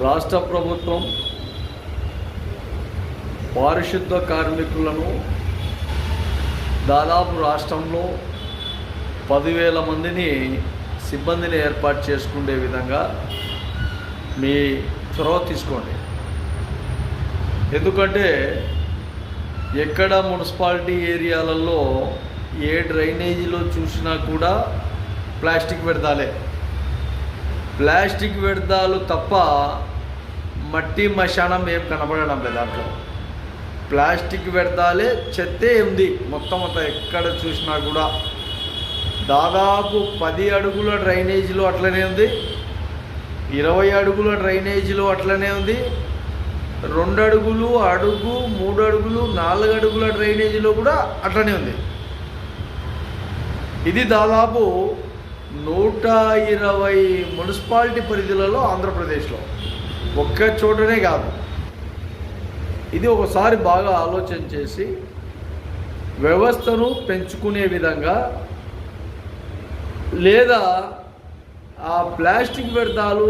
రాష్ట్ర ప్రభుత్వం పారిశుద్ధ కార్మికులను దాదాపు రాష్ట్రంలో 10,000 మందిని సిబ్బందిని ఏర్పాటు చేసుకునే విధంగా మీ చొరవ తీసుకోండి. ఎందుకంటే ఎక్కడ మున్సిపాలిటీ ఏరియాలలో ఏ డ్రైనేజీలో చూసినా కూడా ప్లాస్టిక్ వ్యర్థాలు తప్ప మట్టి మశానం ఏం కనబడడం లేదు. దాంట్లో ప్లాస్టిక్ వ్యర్థాలే, చెత్తే ఉంది మొత్తం అంతా. ఎక్కడ చూసినా కూడా దాదాపు 10 అడుగుల డ్రైనేజీలో అట్లనే ఉంది, 20 అడుగుల డ్రైనేజీలో అట్లనే ఉంది, 2 అడుగులు, అడుగు, 3 అడుగులు, 4 అడుగుల డ్రైనేజీలో కూడా అట్లనే ఉంది. ఇది దాదాపు 120 మున్సిపాలిటీ పరిధిలలో ఆంధ్రప్రదేశ్లో, ఒక్క చోటనే కాదు. ఇది ఒకసారి బాగా ఆలోచన చేసి వ్యవస్థను పెంచుకునే విధంగా, లేదా ఆ ప్లాస్టిక్ వ్యర్థాలు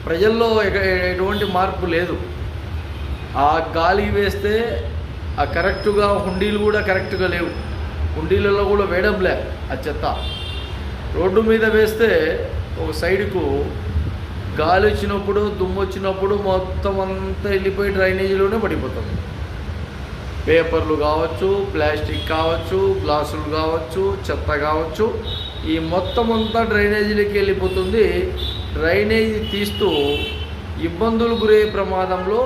ప్రజల్లో ఎటువంటి మార్పు లేదు. ఆ గాలి వేస్తే ఆ కరెక్టుగా హుండీలు కూడా కరెక్ట్గా లేవు, హుండీలలో కూడా వేయడంలే. ఆ చెత్త రోడ్డు మీద వేస్తే ఒక సైడుకు గాలి వచ్చినప్పుడు, దుమ్ము వచ్చినప్పుడు మొత్తం అంతా వెళ్ళిపోయి డ్రైనేజీలోనే పడిపోతుంది. పేపర్లు కావచ్చు, ప్లాస్టిక్ కావచ్చు, గ్లాసులు కావచ్చు, చెత్త కావచ్చు, ఈ మొత్తం అంతా డ్రైనేజీలోకి వెళ్ళిపోతుంది. డ్రైనేజీ తీస్తూ ఇబ్బందులు గురయ్యే ప్రమాదంలో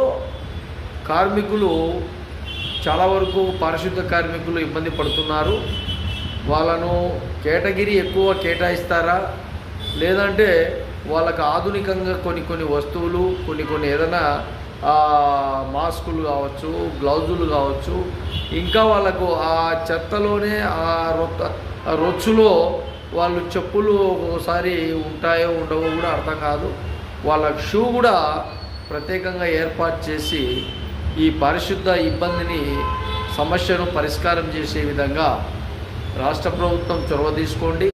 కార్మికులు చాలా వరకు పారిశుద్ధ కార్మికులు ఇబ్బంది పడుతున్నారు. వాళ్ళను కేటగిరీ ఎక్కువ కేటాయిస్తారా, లేదంటే వాళ్ళకు ఆధునికంగా కొన్ని వస్తువులు, కొన్ని ఏదైనా మాస్కులు కావచ్చు, గ్లౌజులు కావచ్చు, ఇంకా వాళ్ళకు ఆ చెత్తలోనే ఆ రొచ్చులో వాళ్ళు చెప్పులు ఒకసారి ఉంటాయో ఉండవో కూడా అర్థం కాదు. వాళ్ళ షూ కూడా ప్రత్యేకంగా ఏర్పాటు చేసి ఈ పారిశుద్ధ ఇబ్బందిని, సమస్యను పరిష్కారం చేసే విధంగా రాష్ట్ర ప్రభుత్వం చొరవ తీసుకోండి.